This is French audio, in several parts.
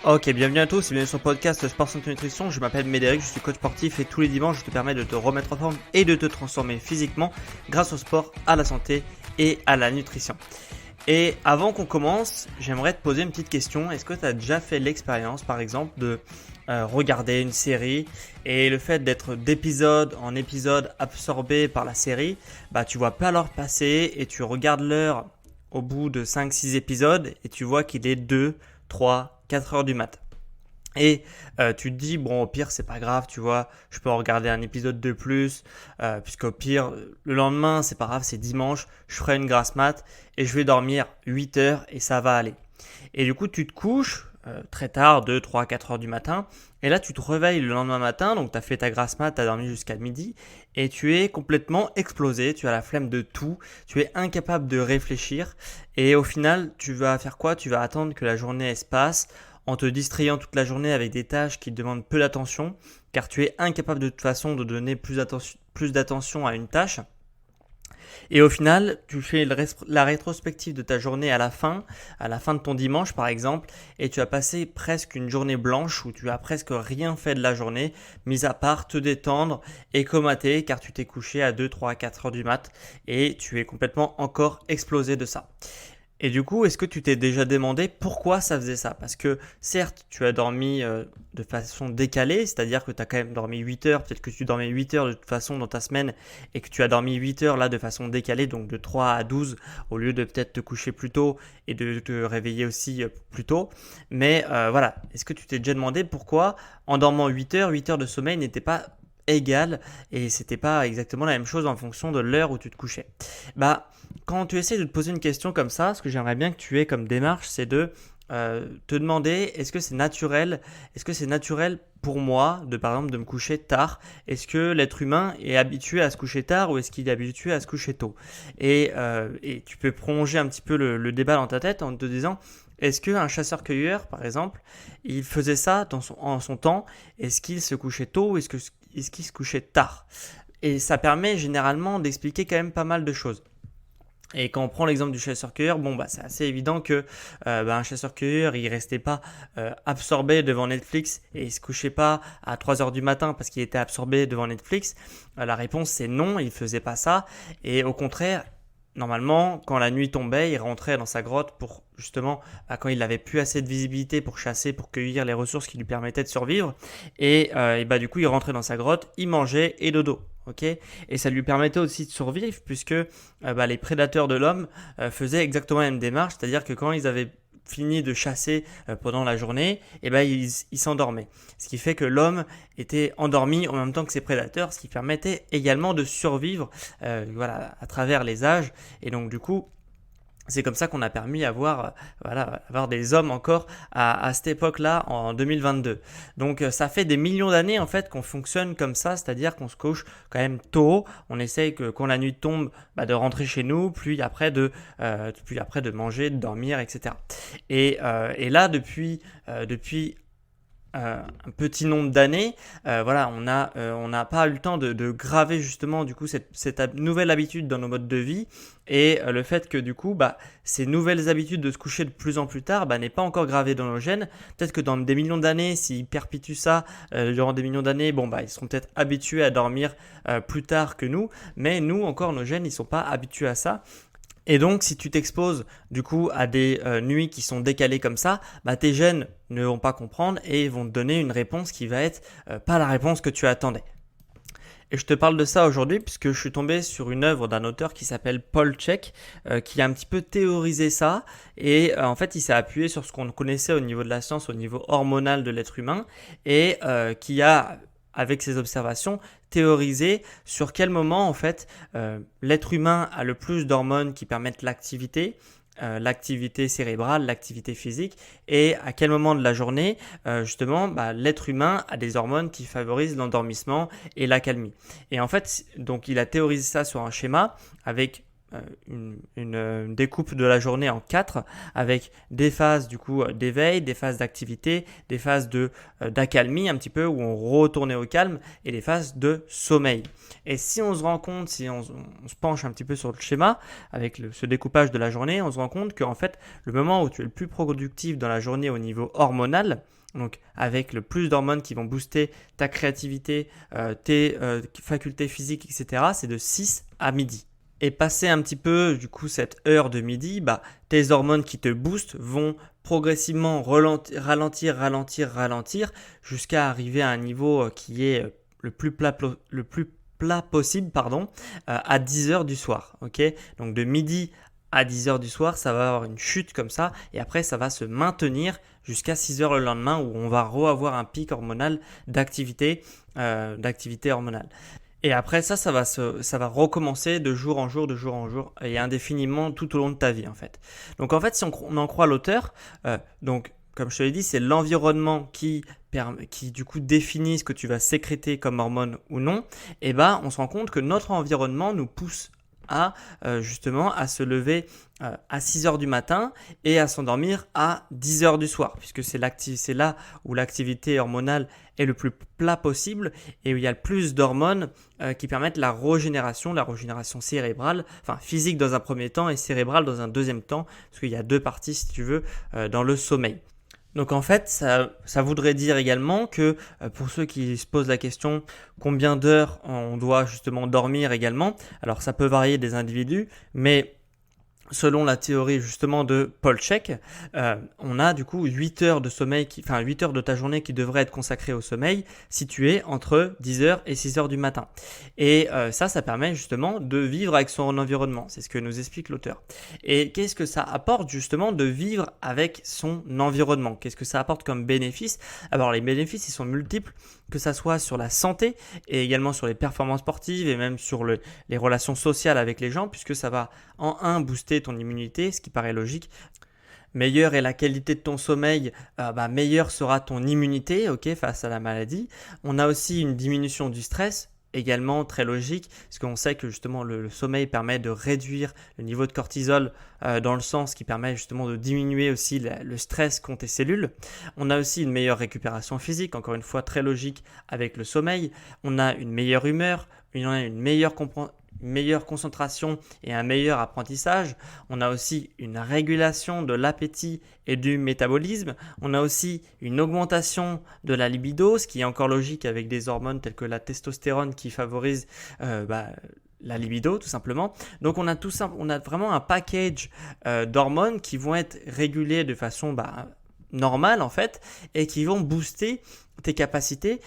Ok, bienvenue à tous et bienvenue sur le podcast Sport Santé Nutrition. Je m'appelle Médéric, je suis coach sportif et tous les dimanches je te permets de te remettre en forme et de te transformer physiquement grâce au sport, à la santé et à la nutrition. Et avant qu'on commence, j'aimerais te poser une petite question. Est-ce que tu as déjà fait l'expérience par exemple de regarder une série et le fait d'être d'épisode en épisode absorbé par la série, tu vois pas l'heure passer et tu regardes l'heure au bout de 5-6 épisodes et tu vois qu'il est 2, 3, 4 heures du mat. Et tu te dis, bon, au pire, c'est pas grave, tu vois, je peux en regarder un épisode de plus, puisqu'au pire, le lendemain, c'est pas grave, c'est dimanche, je ferai une grasse mat et je vais dormir 8 heures et ça va aller. Et du coup, tu te couches très tard, 2, 3, 4 heures du matin, et là, tu te réveilles le lendemain matin, donc tu as fait ta grasse mat, tu as dormi jusqu'à midi, et tu es complètement explosé, tu as la flemme de tout, tu es incapable de réfléchir, et au final, tu vas faire quoi? Tu vas attendre que la journée elle se passe, en te distrayant toute la journée avec des tâches qui demandent peu d'attention, car tu es incapable de toute façon de donner plus d'attention à une tâche. Et au final, tu fais la rétrospective de ta journée à la fin de ton dimanche par exemple, et tu as passé presque une journée blanche où tu as presque rien fait de la journée, mis à part te détendre et comater car tu t'es couché à 2, 3, 4 heures du mat et tu es complètement encore explosé de ça. Et du coup, est-ce que tu t'es déjà demandé pourquoi ça faisait ça? Parce que certes, tu as dormi de façon décalée, c'est-à-dire que tu as quand même dormi 8 heures, peut-être que tu dormais 8 heures de toute façon dans ta semaine et que tu as dormi 8 heures là de façon décalée, donc de 3 à 12 au lieu de peut-être te coucher plus tôt et de te réveiller aussi plus tôt. Mais voilà, est-ce que tu t'es déjà demandé pourquoi en dormant 8 heures de sommeil n'était pas égal et c'était pas exactement la même chose en fonction de l'heure où tu te couchais? Quand tu essaies de te poser une question comme ça, ce que j'aimerais bien que tu aies comme démarche, c'est de te demander est-ce que c'est naturel pour moi de par exemple de me coucher tard? Est-ce que l'être humain est habitué à se coucher tard ou est-ce qu'il est habitué à se coucher tôt? Et tu peux prolonger un petit peu le débat dans ta tête en te disant est-ce qu'un chasseur-cueilleur par exemple, il faisait ça en son temps? Est-ce qu'il se couchait tôt ou est-ce qu'il se couchait tard? Et ça permet généralement d'expliquer quand même pas mal de choses. Et quand on prend l'exemple du chasseur-cueilleur, c'est assez évident que un chasseur-cueilleur, il restait pas absorbé devant Netflix et il se couchait pas à 3 heures du matin parce qu'il était absorbé devant Netflix. La réponse c'est non, il faisait pas ça. Et au contraire, normalement, quand la nuit tombait, il rentrait dans sa grotte pour justement, quand il n'avait plus assez de visibilité pour chasser, pour cueillir les ressources qui lui permettaient de survivre. Et du coup, il rentrait dans sa grotte, il mangeait et dodo. Okay, et ça lui permettait aussi de survivre puisque les prédateurs de l'homme faisaient exactement la même démarche, c'est-à-dire que quand ils avaient fini de chasser pendant la journée, ils s'endormaient. Ce qui fait que l'homme était endormi en même temps que ses prédateurs, ce qui permettait également de survivre à travers les âges. Et donc du coup, c'est comme ça qu'on a permis d'avoir des hommes encore à cette époque-là en 2022. Donc ça fait des millions d'années en fait qu'on fonctionne comme ça, c'est-à-dire qu'on se couche quand même tôt. On essaye que quand la nuit tombe, de rentrer chez nous, puis après de manger, de dormir, etc. Et là depuis un petit nombre d'années, on n'a pas eu le temps de graver justement du coup cette nouvelle habitude dans nos modes de vie et le fait que du coup ces nouvelles habitudes de se coucher de plus en plus tard n'est pas encore gravé dans nos gènes. Peut-être que dans des millions d'années, s'ils perpétuent ça durant des millions d'années, ils seront peut-être habitués à dormir plus tard que nous, mais nous encore nos gènes ils sont pas habitués à ça. Et donc, si tu t'exposes du coup à des nuits qui sont décalées comme ça, tes gènes ne vont pas comprendre et vont te donner une réponse qui va être pas la réponse que tu attendais. Et je te parle de ça aujourd'hui puisque je suis tombé sur une œuvre d'un auteur qui s'appelle Paul Chek qui a un petit peu théorisé ça et en fait il s'est appuyé sur ce qu'on connaissait au niveau de la science, au niveau hormonal de l'être humain et qui a avec ses observations, théorisé sur quel moment en fait l'être humain a le plus d'hormones qui permettent l'activité cérébrale, l'activité physique et à quel moment de la journée l'être humain a des hormones qui favorisent l'endormissement et l'accalmie. Et en fait, donc il a théorisé ça sur un schéma avec une découpe de la journée en 4 avec des phases du coup d'éveil, des phases d'activité, des phases d'accalmie un petit peu où on retournait au calme et des phases de sommeil. Et si on se rend compte, si on se penche un petit peu sur le schéma avec ce découpage de la journée, on se rend compte qu'en fait le moment où tu es le plus productif dans la journée au niveau hormonal, donc avec le plus d'hormones qui vont booster ta créativité, tes facultés physiques, etc., c'est de 6 à midi. Et passer un petit peu du coup cette heure de midi, tes hormones qui te boostent vont progressivement ralentir jusqu'à arriver à un niveau qui est le plus plat possible à 10 heures du soir. Okay, donc de midi à 10 heures du soir, ça va avoir une chute comme ça et après ça va se maintenir jusqu'à 6 heures le lendemain où on va avoir un pic hormonal d'activité hormonale. Et après ça va recommencer de jour en jour et indéfiniment tout au long de ta vie en fait. Donc en fait, si on en croit l'auteur, donc comme je te l'ai dit, c'est l'environnement qui du coup définit ce que tu vas sécréter comme hormone ou non. Et on se rend compte que notre environnement nous pousse justement à se lever à 6 heures du matin et à s'endormir à 10 heures du soir, puisque c'est là où l'activité hormonale est le plus plat possible et où il y a le plus d'hormones qui permettent la régénération cérébrale, enfin physique dans un premier temps et cérébrale dans un deuxième temps, parce qu'il y a deux parties si tu veux dans le sommeil. Donc en fait, ça voudrait dire également que pour ceux qui se posent la question combien d'heures on doit justement dormir également, alors ça peut varier des individus, mais selon la théorie justement de Paul Chek, on a du coup 8 heures de sommeil, 8 heures de ta journée qui devraient être consacrées au sommeil, situées entre 10 heures et 6 heures du matin. Et ça permet justement de vivre avec son environnement, c'est ce que nous explique l'auteur. Et qu'est-ce que ça apporte justement de vivre avec son environnement? Qu'est-ce que ça apporte comme bénéfice? Alors les bénéfices, ils sont multiples, que ça soit sur la santé et également sur les performances sportives et même sur les relations sociales avec les gens, puisque ça va en booster ton immunité, ce qui paraît logique. Meilleure est la qualité de ton sommeil, meilleure sera ton immunité face à la maladie. On a aussi une diminution du stress, également très logique, parce qu'on sait que justement le sommeil permet de réduire le niveau de cortisol dans le sang, ce qui permet justement de diminuer aussi le stress qu'ont tes cellules. On a aussi une meilleure récupération physique, encore une fois très logique avec le sommeil. On a une meilleure humeur, une meilleure concentration et un meilleur apprentissage. On a aussi une régulation de l'appétit et du métabolisme. On a aussi une augmentation de la libido, ce qui est encore logique avec des hormones telles que la testostérone qui favorise la libido tout simplement. Donc on a vraiment un package d'hormones qui vont être régulées de façon normale en fait et qui vont booster tes capacités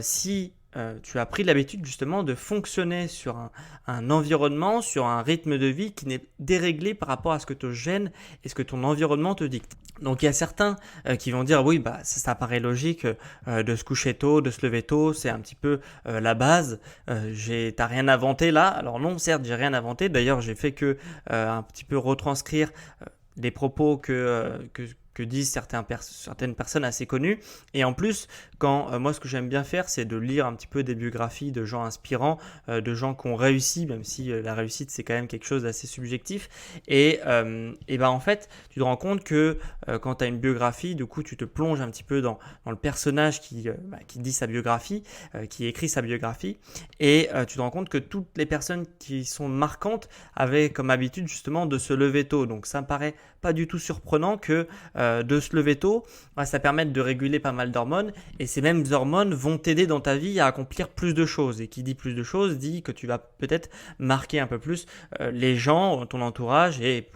si tu as pris l'habitude justement de fonctionner sur un environnement, sur un rythme de vie qui n'est déréglé par rapport à ce que te gêne et ce que ton environnement te dicte. Donc il y a certains qui vont dire oui ça paraît logique de se coucher tôt, de se lever tôt, c'est un petit peu la base. T'as rien inventé là. Alors non, certes j'ai rien inventé. D'ailleurs j'ai fait que un petit peu retranscrire des propos que disent certaines personnes assez connues. Et en plus, moi ce que j'aime bien faire, c'est de lire un petit peu des biographies de gens inspirants, de gens qui ont réussi, même si la réussite c'est quand même quelque chose d'assez subjectif. Et en fait, tu te rends compte que quand tu as une biographie, du coup tu te plonges un petit peu dans le personnage qui dit sa biographie, qui écrit sa biographie, et tu te rends compte que toutes les personnes qui sont marquantes avaient comme habitude justement de se lever tôt. Donc ça me paraît pas du tout surprenant que de se lever tôt, ça permet de réguler pas mal d'hormones et ces mêmes hormones vont t'aider dans ta vie à accomplir plus de choses. Et qui dit plus de choses dit que tu vas peut-être marquer un peu plus les gens, ton entourage et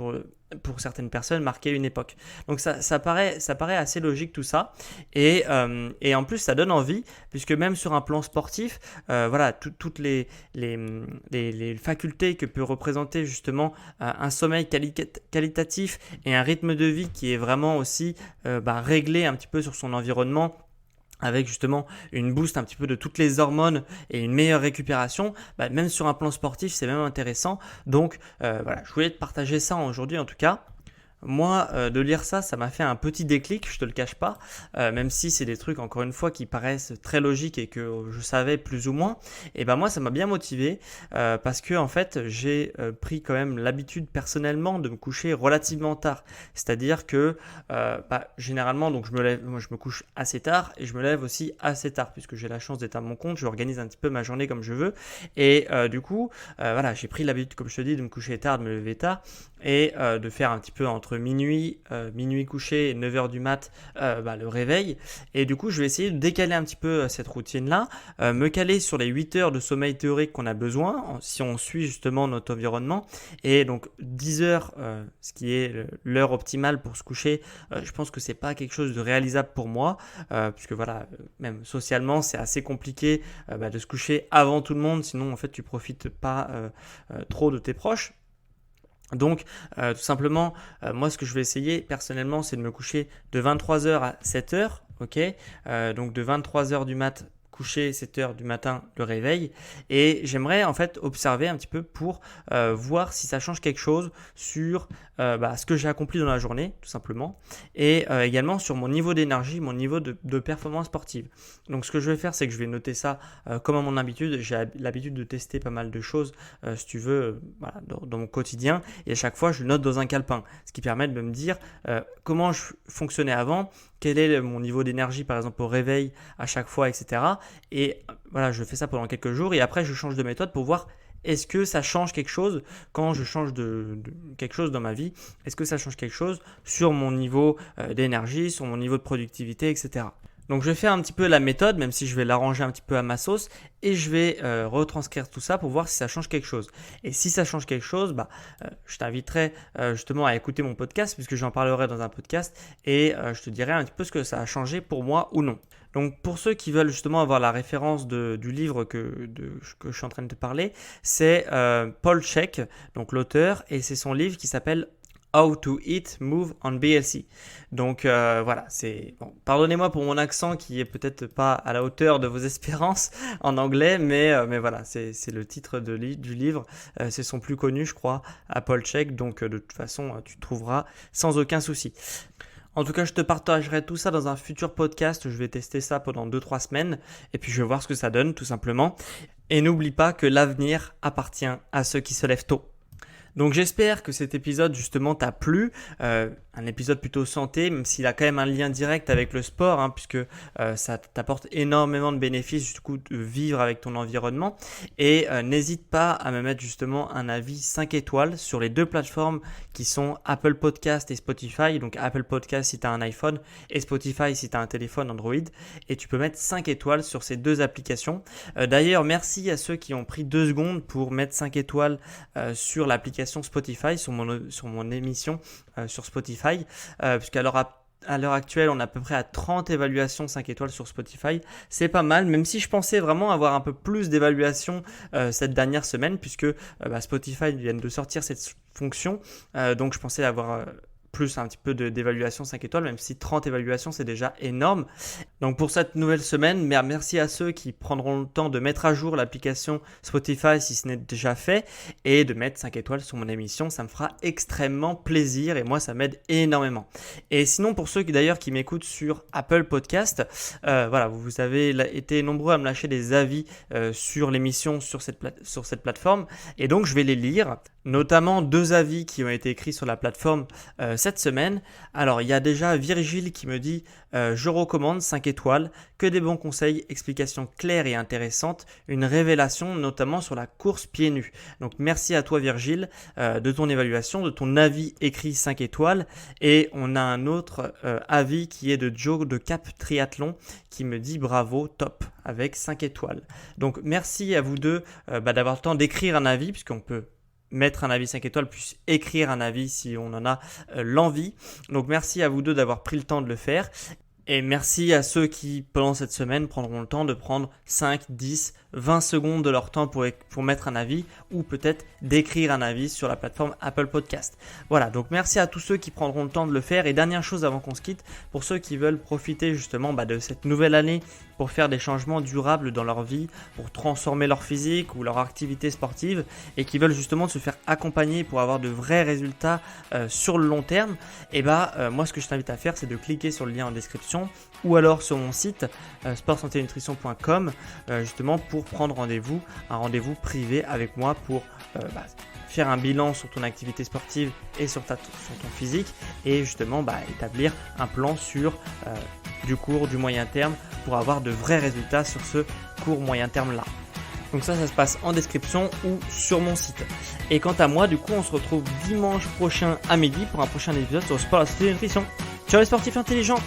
pour certaines personnes marquer une époque. Donc ça paraît assez logique tout ça et en plus ça donne envie puisque même sur un plan sportif toutes les facultés que peut représenter justement un sommeil qualitatif et un rythme de vie qui est vraiment aussi réglé un petit peu sur son environnement, avec justement une boost un petit peu de toutes les hormones et une meilleure récupération, même sur un plan sportif, c'est même intéressant. Donc je voulais te partager ça aujourd'hui en tout cas. Moi, de lire ça, ça m'a fait un petit déclic, je te le cache pas, même si c'est des trucs, encore une fois, qui paraissent très logiques et que je savais plus ou moins. Et ben moi, ça m'a bien motivé parce que en fait, j'ai pris quand même l'habitude personnellement de me coucher relativement tard. C'est-à-dire que généralement, donc je me couche assez tard et je me lève aussi assez tard puisque j'ai la chance d'être à mon compte. Je organise un petit peu ma journée comme je veux et du coup, voilà, j'ai pris l'habitude, comme je te dis, de me coucher tard, de me lever tard et de faire un petit peu entre minuit couché et 9h du mat le réveil. Et du coup, je vais essayer de décaler un petit peu cette routine-là, me caler sur les 8 heures de sommeil théorique qu'on a besoin si on suit justement notre environnement. Et donc 10 heures, ce qui est l'heure optimale pour se coucher, je pense que c'est pas quelque chose de réalisable pour moi, puisque voilà, même socialement, c'est assez compliqué de se coucher avant tout le monde, sinon en fait tu profites pas trop de tes proches. Donc tout simplement, moi ce que je vais essayer personnellement, c'est de me coucher de 23h à 7h, ok, donc de 23h du mat coucher, 7h du matin le réveil, et j'aimerais en fait observer un petit peu pour voir si ça change quelque chose sur ce que j'ai accompli dans la journée tout simplement, et également sur mon niveau d'énergie, mon niveau de performance sportive. Donc ce que je vais faire, c'est que je vais noter ça comme à mon habitude. J'ai l'habitude de tester pas mal de choses si tu veux dans mon quotidien, et à chaque fois je le note dans un calepin, ce qui permet de me dire comment je fonctionnais avant, quel est mon niveau d'énergie par exemple au réveil à chaque fois, etc. Et voilà, je fais ça pendant quelques jours et après je change de méthode pour voir est-ce que ça change quelque chose quand je change de quelque chose dans ma vie. Est-ce que ça change quelque chose sur mon niveau d'énergie, sur mon niveau de productivité, etc. Donc je vais faire un petit peu la méthode, même si je vais l'arranger un petit peu à ma sauce, et je vais retranscrire tout ça pour voir si ça change quelque chose. Et si ça change quelque chose, je t'inviterai justement à écouter mon podcast, puisque j'en parlerai dans un podcast, et je te dirai un petit peu ce que ça a changé pour moi ou non. Donc pour ceux qui veulent justement avoir la référence du livre que je suis en train de te parler, c'est Paul Chek, donc l'auteur, et c'est son livre qui s'appelle How to Eat, Move on BLC. Donc voilà, c'est bon, pardonnez-moi pour mon accent qui est peut-être pas à la hauteur de vos espérances en anglais, mais voilà, c'est le titre du livre. C'est son plus connu, je crois, à Paul Chek. Donc de toute façon, tu trouveras sans aucun souci. En tout cas, je te partagerai tout ça dans un futur podcast. Je vais tester ça pendant 2-3 semaines et puis je vais voir ce que ça donne tout simplement. Et n'oublie pas que l'avenir appartient à ceux qui se lèvent tôt. Donc j'espère que cet épisode justement t'a plu, un épisode plutôt santé, même s'il a quand même un lien direct avec le sport, puisque ça t'apporte énormément de bénéfices du coup de vivre avec ton environnement. Et n'hésite pas à me mettre justement un avis 5 étoiles sur les deux plateformes qui sont Apple Podcast et Spotify. Donc Apple Podcast si tu as un iPhone et Spotify si tu as un téléphone Android. Et tu peux mettre 5 étoiles sur ces deux applications. D'ailleurs, merci à ceux qui ont pris 2 secondes pour mettre 5 étoiles sur l'application Spotify, sur mon émission sur Spotify, puisqu'à l'heure actuelle, on est à peu près à 30 évaluations 5 étoiles sur Spotify. C'est pas mal, même si je pensais vraiment avoir un peu plus d'évaluations cette dernière semaine, puisque Spotify vient de sortir cette fonction. Donc je pensais avoir plus un petit peu d'évaluation 5 étoiles, même si 30 évaluations, c'est déjà énorme. Donc pour cette nouvelle semaine, merci à ceux qui prendront le temps de mettre à jour l'application Spotify si ce n'est déjà fait et de mettre 5 étoiles sur mon émission. Ça me fera extrêmement plaisir et moi, ça m'aide énormément. Et sinon, pour ceux qui m'écoutent sur Apple Podcast, vous avez été nombreux à me lâcher des avis sur l'émission sur cette plateforme et donc je vais les lire. Notamment 2 avis qui ont été écrits sur la plateforme cette semaine. Alors il y a déjà Virgile qui me dit je recommande 5 étoiles, que des bons conseils, explications claires et intéressantes, une révélation notamment sur la course pieds nus. Donc merci à toi Virgile de ton évaluation, de ton avis écrit 5 étoiles. Et on a un autre avis qui est de Joe de Cap Triathlon qui me dit bravo, top, avec 5 étoiles. Donc merci à vous deux d'avoir le temps d'écrire un avis, puisqu'on peut mettre un avis 5 étoiles, puis écrire un avis si on en a l'envie. Donc merci à vous deux d'avoir pris le temps de le faire. Et merci à ceux qui, pendant cette semaine, prendront le temps de prendre 5, 10, 20 secondes de leur temps pour mettre un avis ou peut-être d'écrire un avis sur la plateforme Apple Podcast. Voilà, donc merci à tous ceux qui prendront le temps de le faire. Et dernière chose avant qu'on se quitte, pour ceux qui veulent profiter justement de cette nouvelle année pour faire des changements durables dans leur vie, pour transformer leur physique ou leur activité sportive et qui veulent justement se faire accompagner pour avoir de vrais résultats sur le long terme, et moi ce que je t'invite à faire, c'est de cliquer sur le lien en description ou alors sur mon site sportsanténutrition.com justement pour prendre un rendez-vous privé avec moi pour faire un bilan sur ton activité sportive et sur ton physique et justement établir un plan sur du court, du moyen terme pour avoir de vrais résultats sur ce court moyen terme là. Donc ça se passe en description ou sur mon site. Et quant à moi, du coup, on se retrouve dimanche prochain à midi pour un prochain épisode sur le sport, la santé et la nutrition. Ciao les sportifs intelligents!